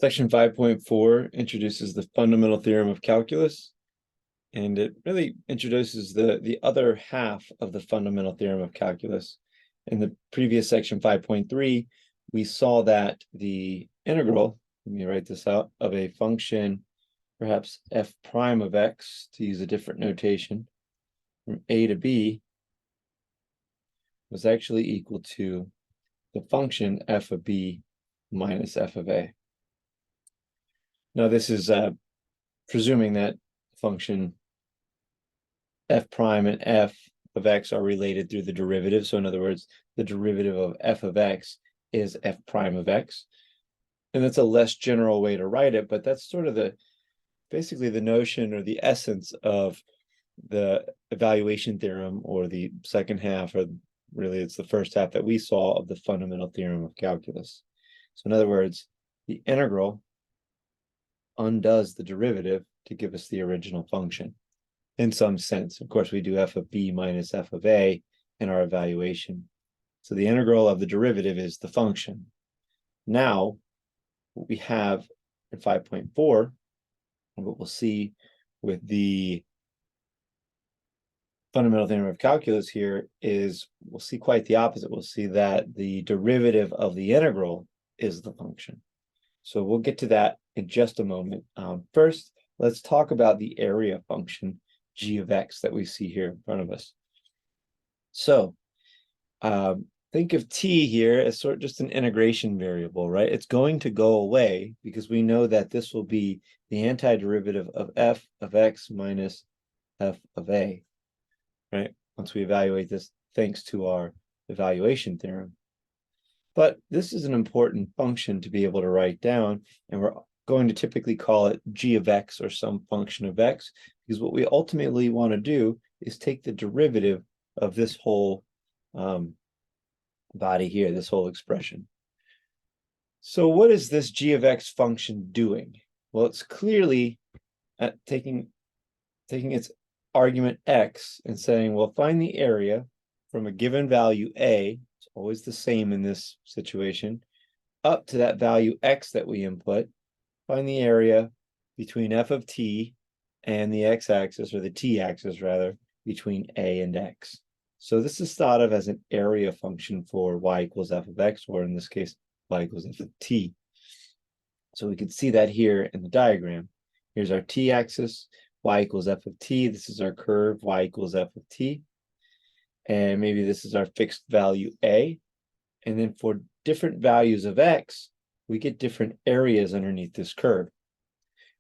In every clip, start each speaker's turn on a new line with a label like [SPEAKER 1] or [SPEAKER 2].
[SPEAKER 1] Section 5.4 introduces the fundamental theorem of calculus, and it really introduces the other half of the fundamental theorem of calculus. In the previous section 5.3, we saw that the integral, let me write this out, of a function, perhaps f prime of x, to use a different notation, from a to b, was actually equal to the function f of b minus f of a. Now this is presuming that function f prime and f of x are related through the derivative. So in other words, the derivative of f of x is f prime of x. And that's a less general way to write it, but that's sort of basically the notion or the essence of the evaluation theorem, or the second half, or really it's the first half that we saw of the fundamental theorem of calculus. So in other words, the integral undoes the derivative to give us the original function in some sense. Of course, we do f of b minus f of a in our evaluation. So the integral of the derivative is the function. Now, what we have in 5.4, and what we'll see with the fundamental theorem of calculus here, is we'll see quite the opposite. We'll see that the derivative of the integral is the function. So we'll get to that in just a moment. First, let's talk about the area function g of x that we see here in front of us. So think of t here as sort of just an integration variable, right? It's going to go away because we know that this will be the antiderivative of f of x minus f of a, right? Once we evaluate this thanks to our evaluation theorem. But this is an important function to be able to write down, and we're going to typically call it g of x or some function of x, because what we ultimately want to do is take the derivative of this whole body here, this whole expression. So what is this g of x function doing? Well, it's clearly taking its argument x and saying, well, find the area from a given value a, it's always the same in this situation, up to that value x that we input. Find the area between f of t and the x-axis, or the t-axis rather, between a and x. So this is thought of as an area function for y equals f of x, or in this case, y equals f of t. So we can see that here in the diagram. Here's our t-axis, y equals f of t. This is our curve, y equals f of t. And maybe this is our fixed value a. And then for different values of x, we get different areas underneath this curve.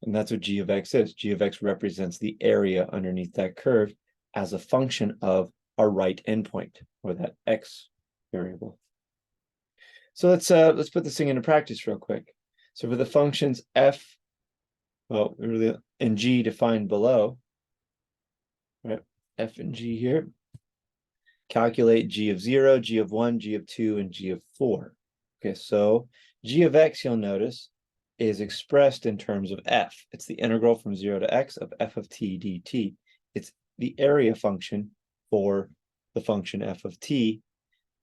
[SPEAKER 1] And that's what g of x is. G of x represents the area underneath that curve as a function of our right endpoint, or that x variable. So let's put this thing into practice real quick. So for the functions f, well, really, and g defined below, right? F and g here. Calculate g of 0, g of 1, g of 2, and g of 4. Okay, so g of x, you'll notice, is expressed in terms of f. It's the integral from 0 to x of f of t dt. It's the area function for the function f of t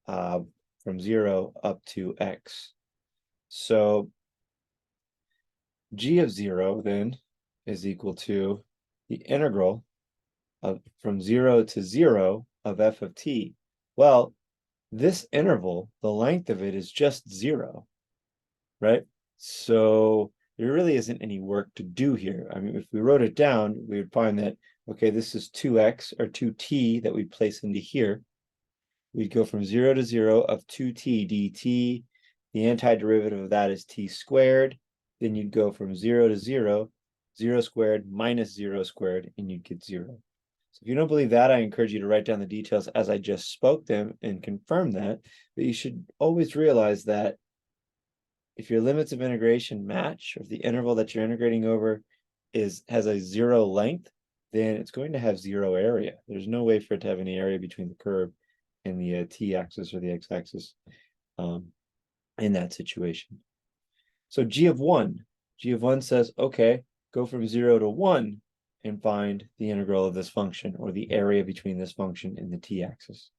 [SPEAKER 1] from 0 up to x. So g of 0 then is equal to the integral of from 0 to 0 of f of t. Well, this interval, the length of it is just 0, right? So there really isn't any work to do here. I mean, if we wrote it down, we would find that, okay, this is 2x or 2t that we place into here. We'd go from 0 to 0 of 2t dt. The antiderivative of that is t squared. Then you'd go from 0 to 0, 0 squared minus 0 squared, and you'd get 0. So if you don't believe that, I encourage you to write down the details as I just spoke them and confirm that. But you should always realize that if your limits of integration match, or if the interval that you're integrating over has a 0 length, then it's going to have 0 area. There's no way for it to have any area between the curve and the t-axis or the x-axis in that situation. So g of 1 says, okay, go from 0 to 1 and find the integral of this function, or the area between this function and the t-axis.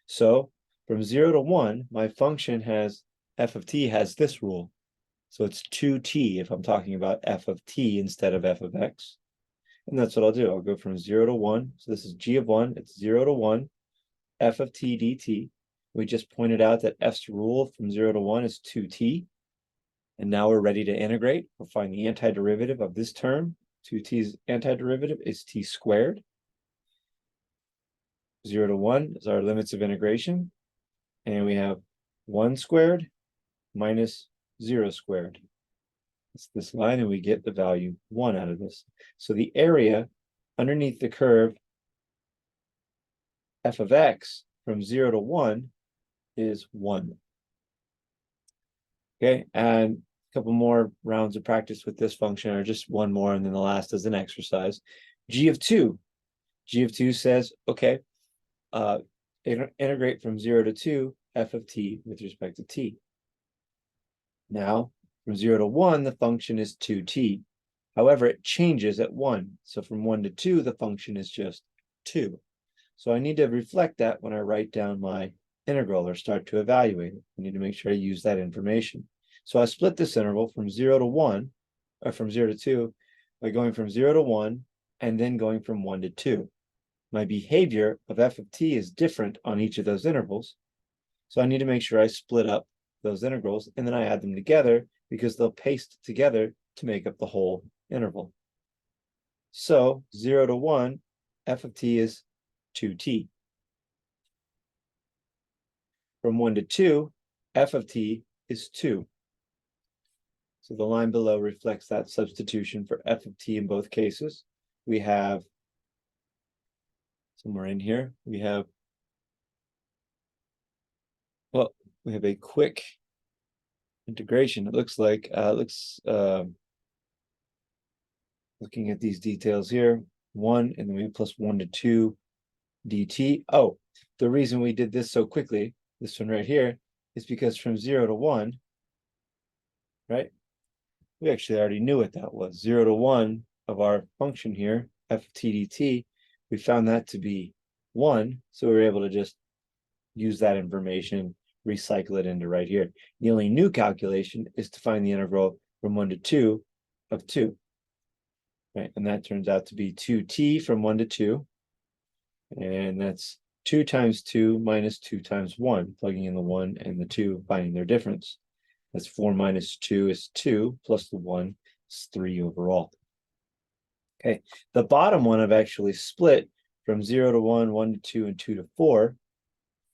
[SPEAKER 1] So from 0 to 1, my function has f of t has this rule. So it's 2t if I'm talking about f of t instead of f of x. And that's what I'll do. I'll go from 0 to 1. So this is g of 1. It's 0 to 1, f of t dt. We just pointed out that f's rule from 0 to 1 is 2t. And now we're ready to integrate. We'll find the antiderivative of this term. 2t's antiderivative is t squared. 0 to 1 is our limits of integration. And we have 1 squared minus 0 squared. It's this line, and we get the value 1 out of this. So the area underneath the curve f of x from 0 to 1 is 1. Okay, and a couple more rounds of practice with this function, or just one more, and then the last is an exercise. G of 2 says, okay, integrate from 0 to 2 f of t with respect to t. Now, from 0 to 1, the function is 2t. However, it changes at 1. So from 1 to 2, the function is just 2. So I need to reflect that when I write down my integral or start to evaluate it. I need to make sure I use that information. So I split this interval from 0 to 1, or from 0 to 2, by going from 0 to 1 and then going from 1 to 2. My behavior of f of t is different on each of those intervals. So I need to make sure I split up those integrals, and then I add them together because they'll paste together to make up the whole interval. So 0 to 1, f of t is 2t. From 1 to 2, f of t is 2. So the line below reflects that substitution for f of t in both cases. We have, somewhere in here, we have a quick integration. It looks like, looking at these details here, 1 and then we plus 1 to 2 dt. Oh, the reason we did this so quickly, this one right here, is because from 0 to 1, right? We actually already knew what that was. 0 to 1 of our function here, f of t dt, we found that to be 1. So we were able to just use that information, recycle it into right here. The only new calculation is to find the integral from 1 to 2 of 2. Right, and that turns out to be 2t from 1 to 2. And that's 2 times 2 minus 2 times 1, plugging in the 1 and the 2, finding their difference. That's 4 minus 2 is 2, plus the 1 is 3 overall. Okay, the bottom one I've actually split from 0 to 1, 1 to 2, and 2 to 4.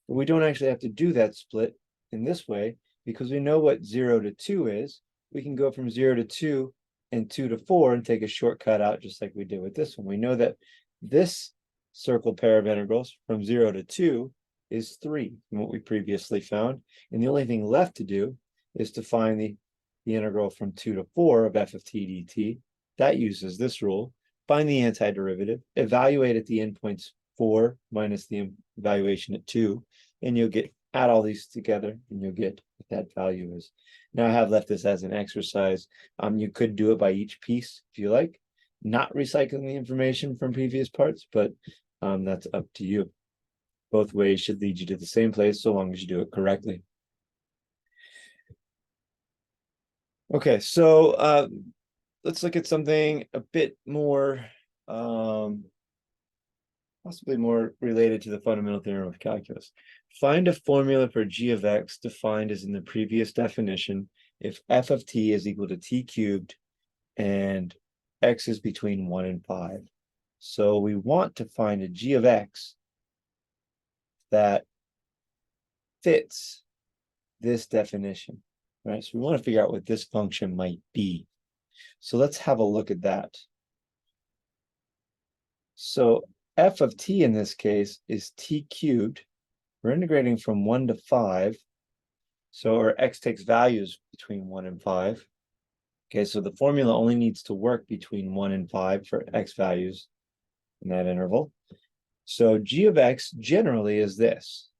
[SPEAKER 1] But we don't actually have to do that split in this way because we know what 0 to 2 is. We can go from 0 to 2 and 2 to 4 and take a shortcut out just like we did with this one. We know that this circle pair of integrals from 0 to 2 is 3 from what we previously found. And the only thing left to do is to find the integral from 2 to 4 of f of t dt. That uses this rule. Find the antiderivative, evaluate at the endpoints 4 minus the evaluation at 2, and you'll add all these together and you'll get what that value is. Now I have left this as an exercise. You could do it by each piece if you like, not recycling the information from previous parts, but that's up to you. Both ways should lead you to the same place so long as you do it correctly. Okay, so let's look at something a bit more, possibly more related to the fundamental theorem of calculus. Find a formula for g of x defined as in the previous definition if f of t is equal to t cubed and x is between 1 and 5. So we want to find a g of x that fits this definition, right? So we want to figure out what this function might be. So let's have a look at that. So f of t in this case is t cubed. We're integrating from 1 to 5. So our x takes values between 1 and 5. Okay, so the formula only needs to work between 1 and 5 for x values in that interval. So g of x generally is this.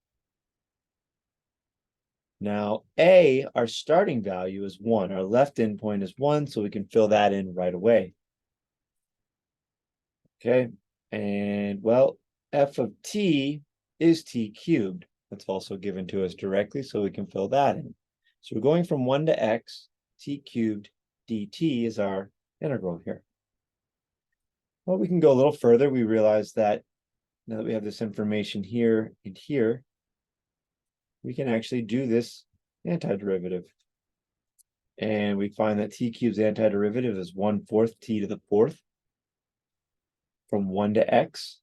[SPEAKER 1] Now, a, our starting value is 1. Our left endpoint is 1, so we can fill that in right away. Okay, and well, f of t is t cubed. That's also given to us directly, so we can fill that in. So we're going from 1 to x. t cubed dt is our integral here. Well, we can go a little further. We realize that now that we have this information here and here, we can actually do this antiderivative. And we find that t cubed's antiderivative is 1/4 t to the fourth from 1 to x.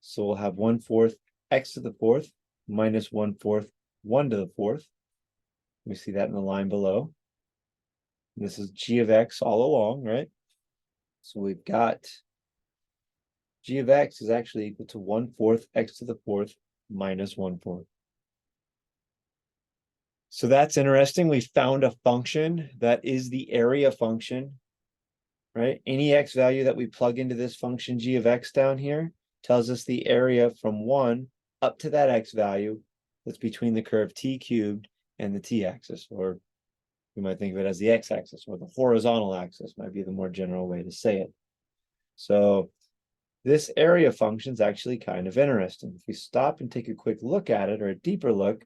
[SPEAKER 1] So we'll have 1/4 x to the fourth minus 1/4 1 to the fourth. We see that in the line below. This is g of x all along, right? So we've got g of x is actually equal to 1/4 x to the fourth minus 1/4. So that's interesting. We found a function that is the area function, right? Any x value that we plug into this function g of x down here tells us the area from 1 up to that x value that's between the curve t cubed and the t-axis, or we might think of it as the x-axis, or the horizontal axis might be the more general way to say it. So this area function is actually kind of interesting. If we stop and take a quick look at it, or a deeper look,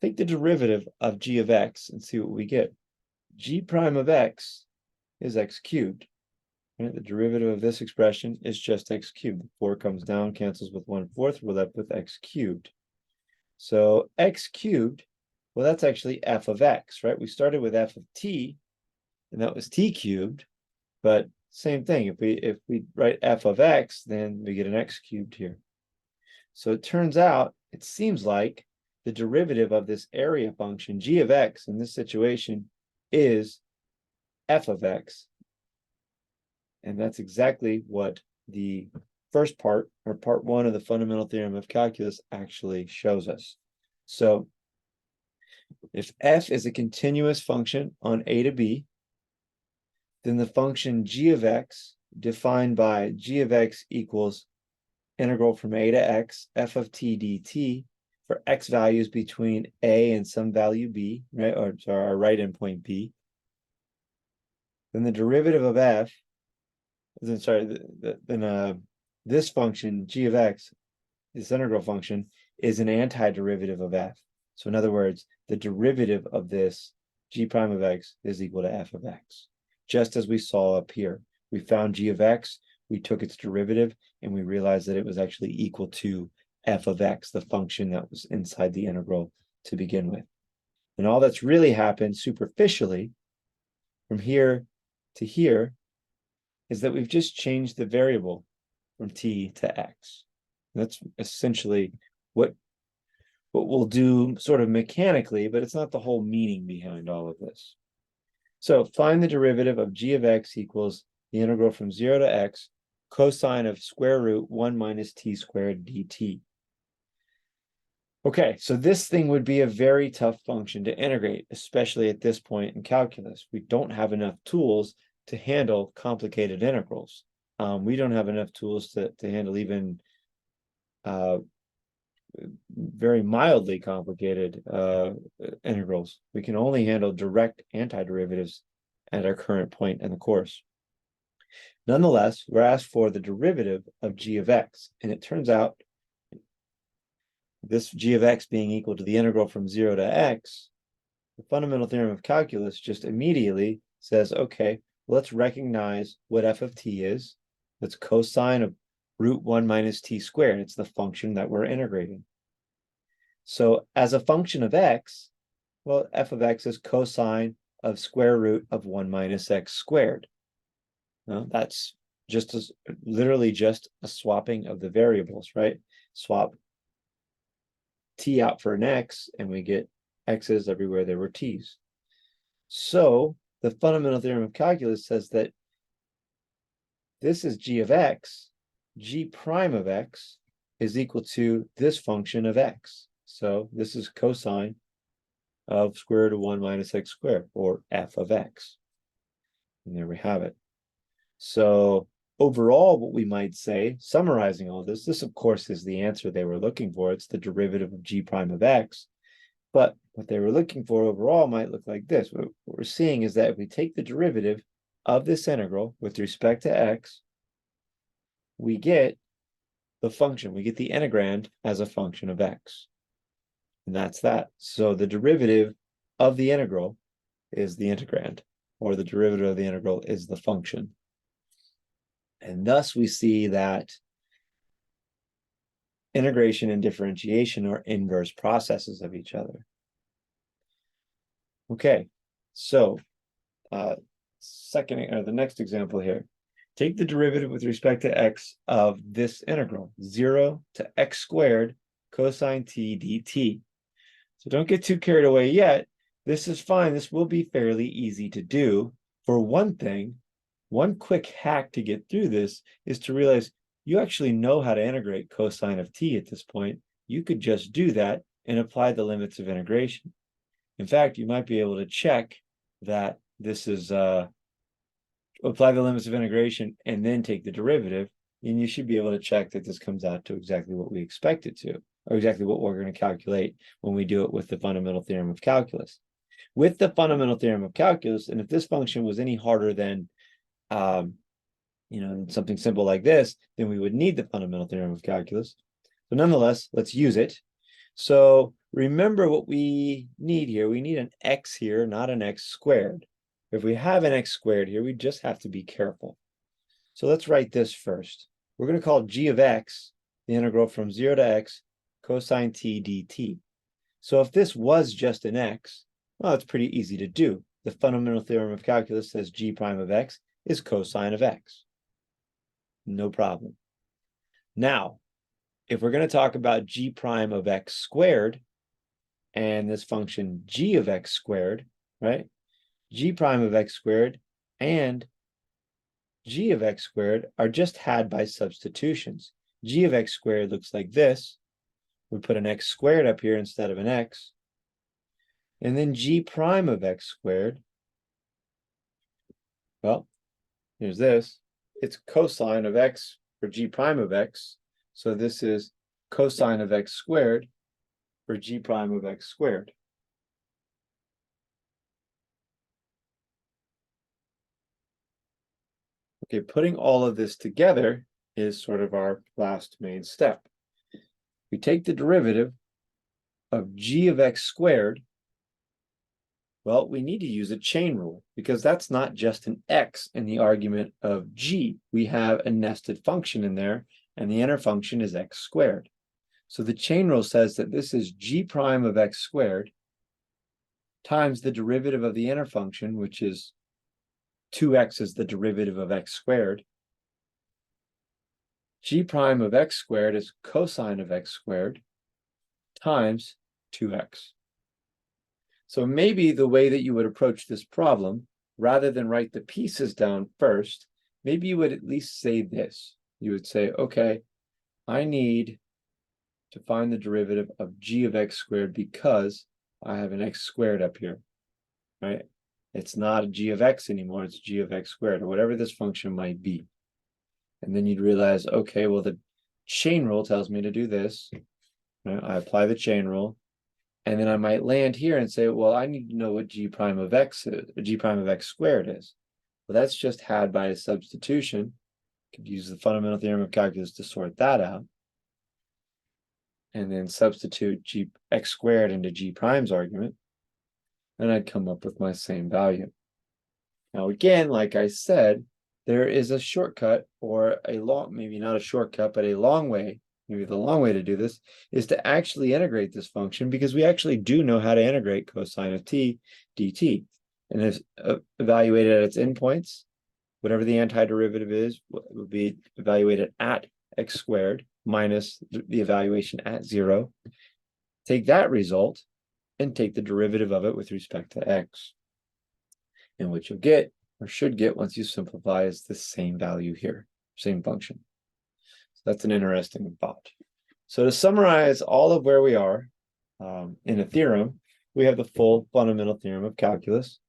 [SPEAKER 1] take the derivative of g of x and see what we get. G prime of x is x cubed. Right? The derivative of this expression is just x cubed. The 4 comes down, cancels with 1/4. We're left with x cubed. So x cubed, well, that's actually f of x, right? We started with f of t, and that was t cubed. But same thing. If we write f of x, then we get an x cubed here. So it turns out, it seems like the derivative of this area function, g of x, in this situation, is f of x. And that's exactly what the first part, or part 1 of the fundamental theorem of calculus, actually shows us. So if f is a continuous function on a to b, then the function g of x, defined by g of x equals integral from a to x, f of t dt, for x values between a and some value b, right, or sorry, our right endpoint b, then the derivative of f, this function g of x, this integral function, is an antiderivative of f. So in other words, the derivative of this g prime of x is equal to f of x. Just as we saw up here, we found g of x, we took its derivative, and we realized that it was actually equal to f of x, the function that was inside the integral to begin with. And all that's really happened superficially from here to here is that we've just changed the variable from t to x. That's essentially what we'll do sort of mechanically, but it's not the whole meaning behind all of this. So find the derivative of g of x equals the integral from 0 to x cosine of square root 1 minus t squared dt. Okay, so this thing would be a very tough function to integrate, especially at this point in calculus. We don't have enough tools to handle complicated integrals. We don't have enough tools to handle even very mildly complicated integrals. We can only handle direct antiderivatives at our current point in the course. Nonetheless, we're asked for the derivative of g of x, and it turns out this g of x being equal to the integral from 0 to x, the fundamental theorem of calculus just immediately says, okay, well, let's recognize what f of t is. That's cosine of root 1 minus t squared. It's the function that we're integrating. So as a function of x, well, f of x is cosine of square root of 1 minus x squared. Now, that's just literally just a swapping of the variables, right? Swap t out for an x, and we get x's everywhere there were t's. So the fundamental theorem of calculus says that this is g of x, g prime of x is equal to this function of x. So this is cosine of square root of 1 minus x squared, or f of x. And there we have it. So overall, what we might say, summarizing all this of course is the answer they were looking for. It's the derivative of g prime of x. But what they were looking for overall might look like this. What we're seeing is that if we take the derivative of this integral with respect to x, we get the function, we get the integrand as a function of x. And that's that. So the derivative of the integral is the integrand, or the derivative of the integral is the function. And thus we see that integration and differentiation are inverse processes of each other. Okay, so the next example here. Take the derivative with respect to x of this integral, 0 to x squared cosine t dt. So don't get too carried away yet. This is fine. This will be fairly easy to do. For one thing, one quick hack to get through this is to realize you actually know how to integrate cosine of t at this point. You could just do that and apply the limits of integration. In fact, you might be able to check that this is apply the limits of integration and then take the derivative, and you should be able to check that this comes out to exactly what we expect it to, or exactly what we're going to calculate when we do it with the fundamental theorem of calculus. With the fundamental theorem of calculus, and if this function was any harder than something simple like this, then we would need the fundamental theorem of calculus. But nonetheless, let's use it. So remember what we need here. We need an x here, not an x squared. If we have an x squared here, we just have to be careful. So let's write this first. We're going to call g of x the integral from 0 to x cosine t dt. So if this was just an x, well, it's pretty easy to do. The fundamental theorem of calculus says g prime of x is cosine of x. No problem. Now, if we're going to talk about g prime of x squared and this function g of x squared, right? G prime of x squared and g of x squared are just had by substitutions. G of x squared looks like this. We put an x squared up here instead of an x. And then g prime of x squared, well, here's this. It's cosine of x for g prime of x. So this is cosine of x squared for g prime of x squared. Okay, putting all of this together is sort of our last main step. We take the derivative of g of x squared. Well, we need to use a chain rule because that's not just an x in the argument of g. We have a nested function in there, and the inner function is x squared. So the chain rule says that this is g prime of x squared times the derivative of the inner function, which is 2x is the derivative of x squared. G prime of x squared is cosine of x squared times 2x. So maybe the way that you would approach this problem, rather than write the pieces down first, maybe you would at least say this. You would say, okay, I need to find the derivative of g of x squared because I have an x squared up here, right? It's not a g of x anymore, it's g of x squared, or whatever this function might be. And then you'd realize, okay, well, the chain rule tells me to do this. Right? I apply the chain rule, and then I might land here and say, well, I need to know what g prime of x is, or g prime of x squared is. Well, that's just had by a substitution. Could use the fundamental theorem of calculus to sort that out. And then substitute x squared into g prime's argument. And I'd come up with my same value. Now, again, like I said, there is a shortcut, or maybe not a shortcut, but a long way. Maybe the long way to do this is to actually integrate this function, because we actually do know how to integrate cosine of t dt. And if evaluated at its endpoints, whatever the antiderivative is, would be evaluated at x squared minus the evaluation at 0. Take that result and take the derivative of it with respect to x. And what you'll get, or should get once you simplify, is the same value here, same function. So that's an interesting thought. So to summarize all of where we are in a theorem, we have the full fundamental theorem of calculus.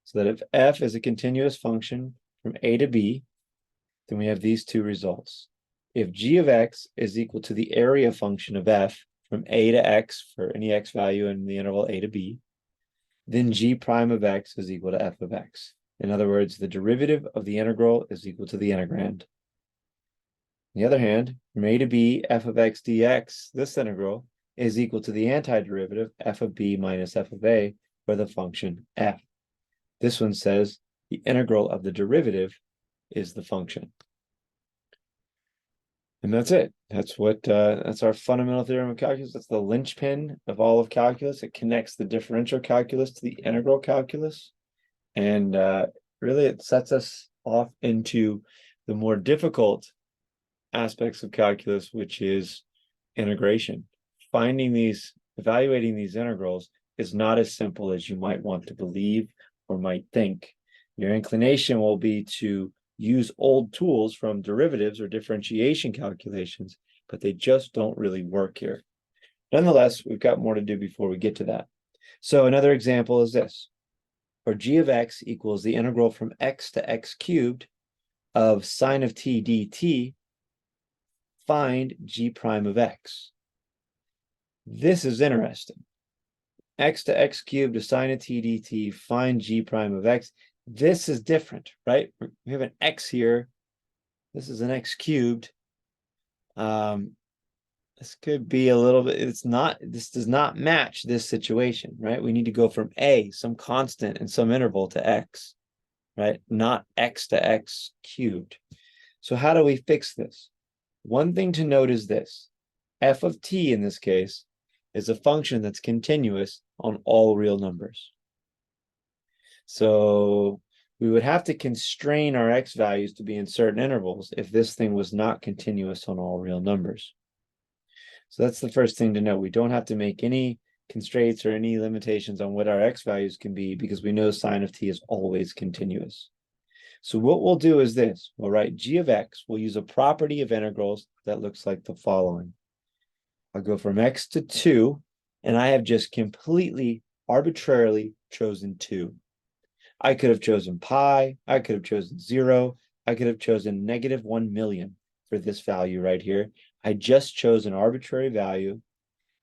[SPEAKER 1] So that if f is a continuous function from a to b, then we have these two results. If g of x is equal to the area function of f from a to x for any x value in the interval a to b, then g prime of x is equal to f of x. In other words, the derivative of the integral is equal to the integrand. On the other hand, from a to b, f of x dx, this integral, is equal to the antiderivative f of b minus f of a for the function f. This one says the integral of the derivative is the function. And that's it. That's what that's our fundamental theorem of calculus. That's the linchpin of all of calculus. It connects the differential calculus to the integral calculus. And really it sets us off into the more difficult aspects of calculus, which is integration. Evaluating these integrals is not as simple as you might want to believe or might think. Your inclination will be to use old tools from derivatives or differentiation calculations, but they just don't really work here. Nonetheless, we've got more to do before we get to that. So another example is this. For g of x equals the integral from x to x cubed of sine of t dt, find g prime of x. This is interesting. X to x cubed of sine of t dt, find g prime of x. This is different, right? We have an x here. This is an x cubed. This could be a little bit, this does not match this situation, right? We need to go from a, some constant and some interval, to x, right? Not x to x cubed. So how do we fix this? One thing to note is this. F of t in this case is a function that's continuous on all real numbers. So we would have to constrain our x values to be in certain intervals if this thing was not continuous on all real numbers. So that's the first thing to know. We don't have to make any constraints or any limitations on what our x values can be because we know sine of t is always continuous. So what we'll do is this. We'll write g of x. We'll use a property of integrals that looks like the following. I'll go from x to 2, and I have just completely arbitrarily chosen 2. I could have chosen pi, I could have chosen 0, I could have chosen -1 million for this value right here. I just chose an arbitrary value.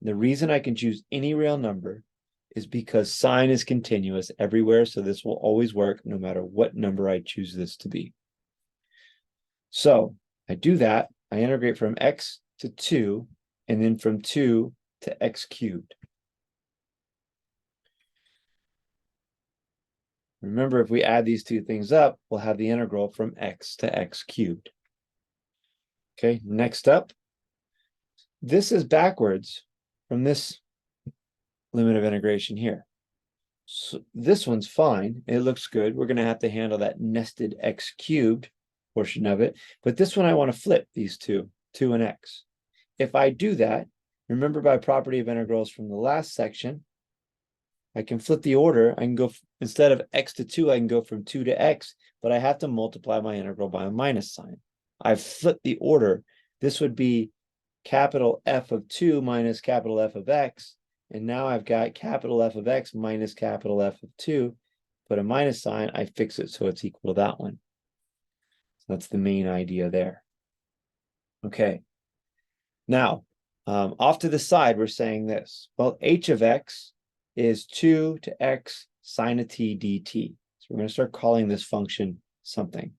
[SPEAKER 1] The reason I can choose any real number is because sine is continuous everywhere, so this will always work no matter what number I choose this to be. So I do that, I integrate from x to 2, and then from 2 to x cubed. Remember, if we add these two things up, we'll have the integral from x to x cubed. Okay, next up, this is backwards from this limit of integration here. So this one's fine. It looks good. We're going to have to handle that nested x cubed portion of it. But this one, I want to flip these two, 2 and x. If I do that, remember by property of integrals from the last section, I can flip the order. I can go, instead of x to 2, I can go from 2 to x, but I have to multiply my integral by a minus sign. I've flipped the order. This would be capital F of 2 minus capital F of x. And now I've got capital F of x minus capital F of 2. Put a minus sign, I fix it so it's equal to that one. So that's the main idea there. Okay. Now, off to the side, we're saying this. Well, h of x is 2 to x sine of t dt. So we're going to start calling this function something,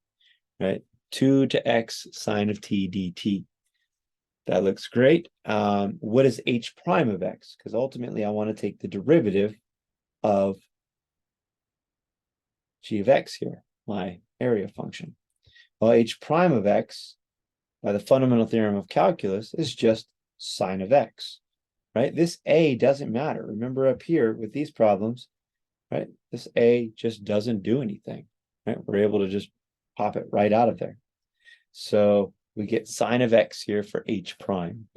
[SPEAKER 1] right? 2 to x sine of t dt. That looks great. What is h prime of x? Because ultimately I want to take the derivative of g of x here, my area function. Well, h prime of x, by the fundamental theorem of calculus, is just sine of x, right? This a doesn't matter. Remember up here with these problems, right? This a just doesn't do anything, right? We're able to just pop it right out of there. So we get sine of x here for h prime.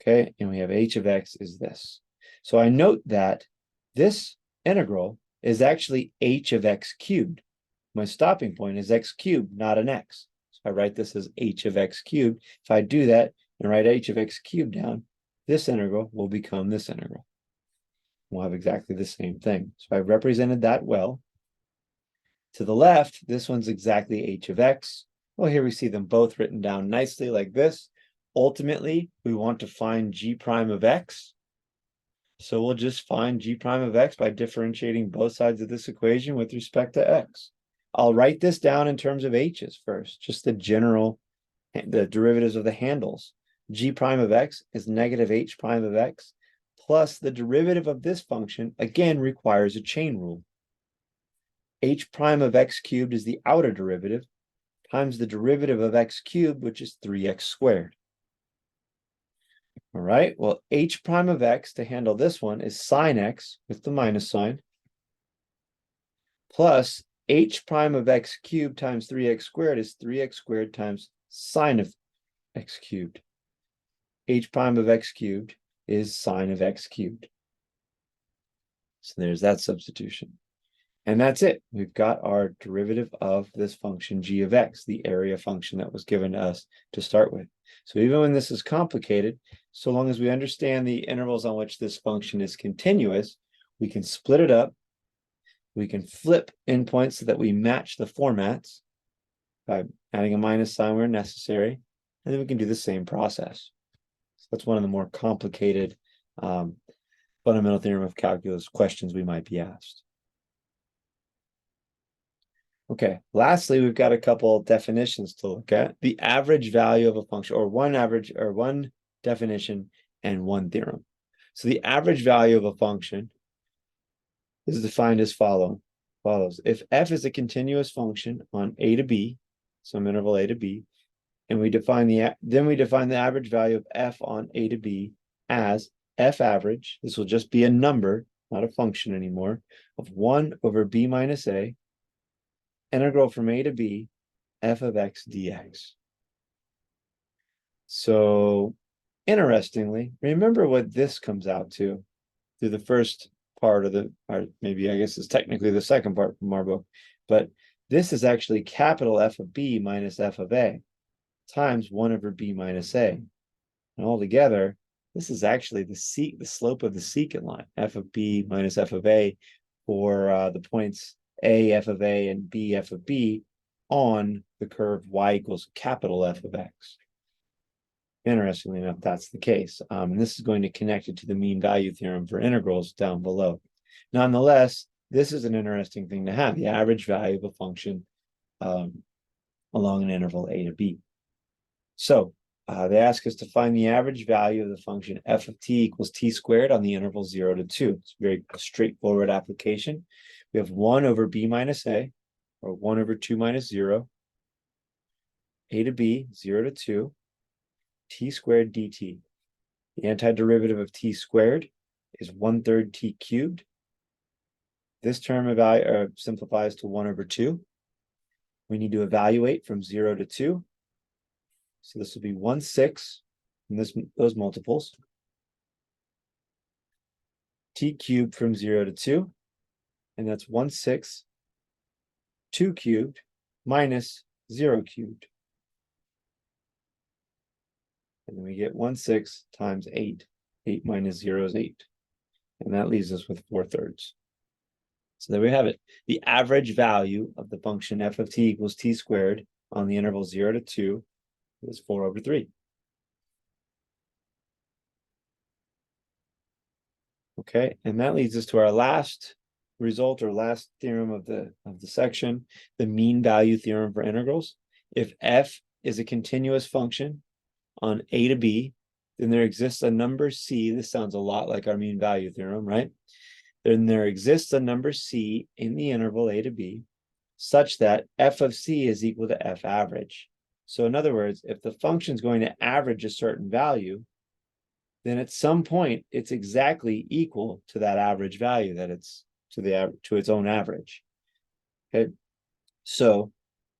[SPEAKER 1] Okay, and we have h of x is this. So I note that this integral is actually h of x cubed. My stopping point is x cubed, not an x. So I write this as h of x cubed. If I do that and write h of x cubed down, this integral will become this integral. We'll have exactly the same thing. So I've represented that well. To the left, this one's exactly h of x. Well, here we see them both written down nicely like this. Ultimately, we want to find g prime of x. So we'll just find g prime of x by differentiating both sides of this equation with respect to x. I'll write this down in terms of h's first, just the derivatives of the handles. G prime of x is negative h prime of x, plus the derivative of this function, again, requires a chain rule. h prime of x cubed is the outer derivative times the derivative of x cubed, which is 3x squared. All right, well, h prime of x, to handle this one, is sine x with the minus sign, plus h prime of x cubed times 3x squared is 3x squared times sine of x cubed. H prime of x cubed is sine of x cubed. So there's that substitution. And that's it. We've got our derivative of this function g of x, the area function that was given to us to start with. So even when this is complicated, so long as we understand the intervals on which this function is continuous, we can split it up. We can flip endpoints so that we match the formats by adding a minus sign where necessary. And then we can do the same process. So that's one of the more complicated fundamental theorem of calculus questions we might be asked. Okay, lastly, we've got a couple definitions to look at. The average value of a function, or one definition and one theorem. So the average value of a function is defined as follows. If f is a continuous function on a to b, some interval a to b, and we define the average value of f on a to b as f average. This will just be a number, not a function anymore, of 1 over b minus a, integral from a to b, f of x dx. So interestingly, remember what this comes out to through the first part of or maybe I guess it's technically the second part from our book, but this is actually capital F of b minus f of a times 1 over b minus a. And altogether, this is actually the slope of the secant line, f of b minus f of a, for the points a f of a and b f of b on the curve y equals capital F of x. Interestingly enough, that's the case. And this is going to connect it to the mean value theorem for integrals down below. Nonetheless, this is an interesting thing to have, the average value of a function along an interval a to b. So they ask us to find the average value of the function f of t equals t squared on the interval 0 to 2. It's a very straightforward application. We have 1 over b minus a, or 1 over 2 minus 0, a to b, 0 to 2, t squared dt. The antiderivative of t squared is 1/3 t cubed. This term simplifies to 1 over 2. We need to evaluate from 0 to 2. So this will be 1/6 in those multiples. T cubed from 0 to 2. And that's 1/6 2 cubed minus 0 cubed. And then we get 1/6 times 8. 8 minus 0 is 8. And that leaves us with 4/3. So there we have it. The average value of the function f of t equals t squared on the interval 0 to 2 is 4 over 3. Okay, and that leads us to our last result, or last theorem of the section, the mean value theorem for integrals. If f is a continuous function on a to b, then there exists a number c. This sounds a lot like our mean value theorem, right? Then there exists a number c in the interval a to b such that f of c is equal to f average. So in other words, if the function is going to average a certain value, then at some point it's exactly equal to that average value, that it's to its own average. Okay, so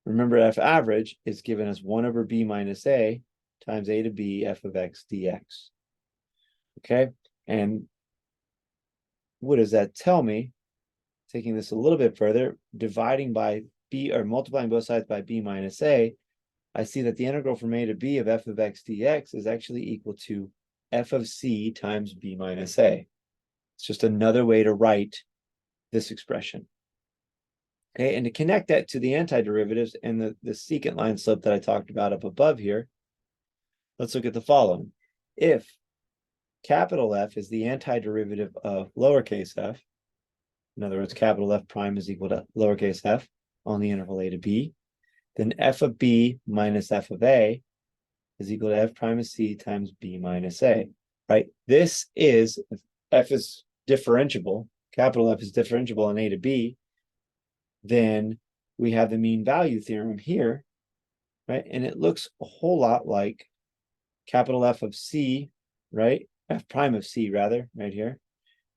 [SPEAKER 1] remember f average is given as 1 over b minus a times a to b f of x dx. Okay, and what does that tell me? Taking this a little bit further, dividing by b, or multiplying both sides by b minus a, I see that the integral from a to b of f of x dx is actually equal to f of c times b minus a. It's just another way to write this expression. Okay, and to connect that to the antiderivatives and the secant line slope that I talked about up above here, let's look at the following. If capital F is the antiderivative of lowercase f, in other words, capital F prime is equal to lowercase f on the interval a to b, then f of b minus f of a is equal to f prime of c times b minus a, right? This is, if f is differentiable, capital F is differentiable on a to b, then we have the mean value theorem here, right? And it looks a whole lot like capital F of C, right? F prime of C, rather, right here.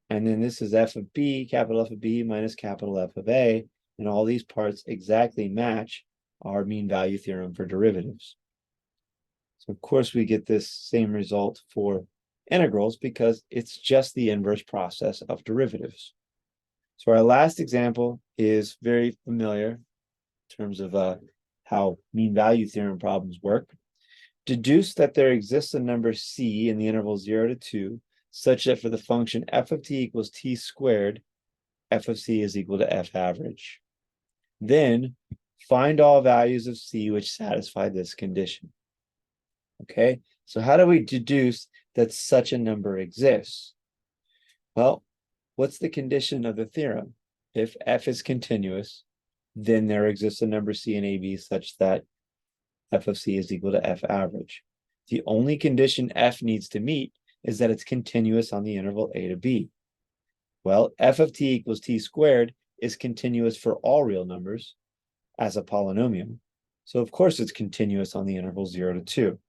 [SPEAKER 1] And then this is F of B, capital F of B minus capital F of A. And all these parts exactly match our mean value theorem for derivatives. So of course we get this same result for integrals because it's just the inverse process of derivatives. So our last example is very familiar in terms of how mean value theorem problems work. Deduce that there exists a number c in the interval 0 to 2 such that for the function f of t equals t squared, f of c is equal to f average. Then find all values of c which satisfy this condition. Okay, so how do we deduce that such a number exists? Well, what's the condition of the theorem? If f is continuous, then there exists a number c in AB such that f of c is equal to f average. The only condition f needs to meet is that it's continuous on the interval a to b. Well, f of t equals t squared is continuous for all real numbers as a polynomial. So of course it's continuous on the interval 0 to 2.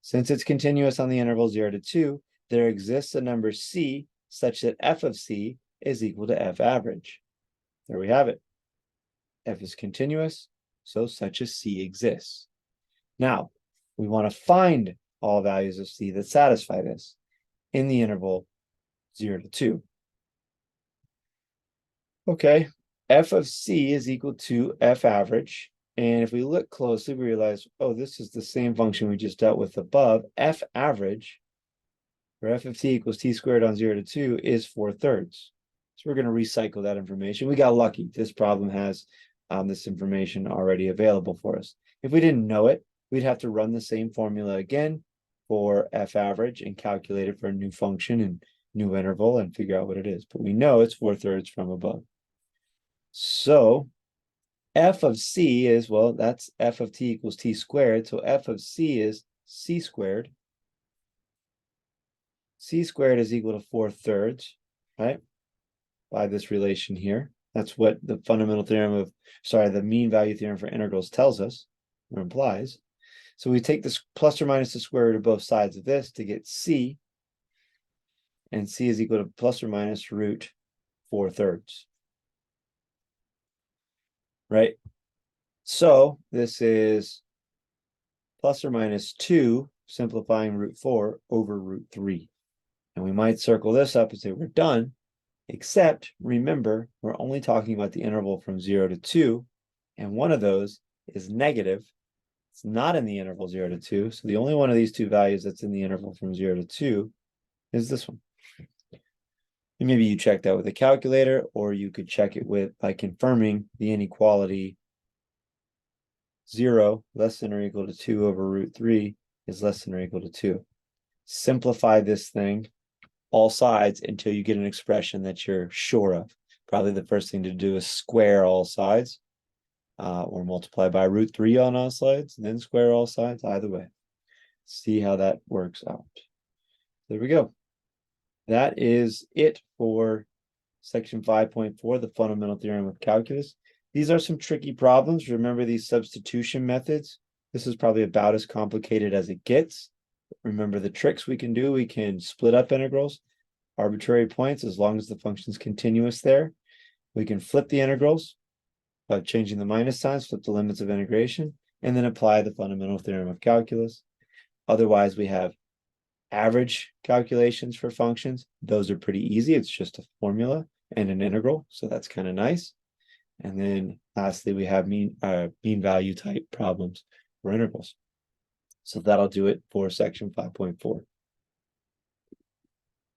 [SPEAKER 1] Since it's continuous on the interval 0 to 2, there exists a number c such that f of c is equal to f average. There we have it. F is continuous, so such a c exists. Now, we want to find all values of c that satisfy this in the interval 0 to 2. Okay, f of c is equal to f average. And if we look closely, we realize, oh, this is the same function we just dealt with above. F average, where f of t equals t squared on 0 to 2, is 4/3. So we're going to recycle that information. We got lucky. This problem has this information already available for us. If we didn't know it, we'd have to run the same formula again for f average and calculate it for a new function and new interval and figure out what it is. But we know it's 4/3 from above. So f of c is, well, that's f of t equals t squared. So f of c is c squared. C squared is equal to 4/3, right? By this relation here. That's what the fundamental theorem of, the mean value theorem for integrals tells us or implies. So we take this plus or minus the square root of both sides of this to get c. And c is equal to plus or minus root 4/3. Right? So this is plus or minus 2, simplifying root 4 over root 3. And we might circle this up and say we're done, except remember, we're only talking about the interval from 0 to 2, and one of those is negative. It's not in the interval 0 to 2, so the only one of these two values that's in the interval from 0 to 2 is this one. And maybe you check that with a calculator, or you could check it by confirming the inequality 0 less than or equal to 2 over root 3 is less than or equal to 2. Simplify this thing all sides until you get an expression that you're sure of. Probably the first thing to do is square all sides, or multiply by root 3 on all sides, and then square all sides, either way. See how that works out. There we go. That is it for section 5.4, the fundamental theorem of calculus. These are some tricky problems. Remember these substitution methods. This is probably about as complicated as it gets. Remember the tricks we can do. We can split up integrals, arbitrary points, as long as the function's continuous there. We can flip the integrals by changing the minus signs, flip the limits of integration, and then apply the fundamental theorem of calculus. Otherwise, we have average calculations for functions. Those are pretty easy. It's just a formula and an integral, so that's kind of nice. And then lastly, we have mean value type problems for integrals. So that'll do it for section 5.4.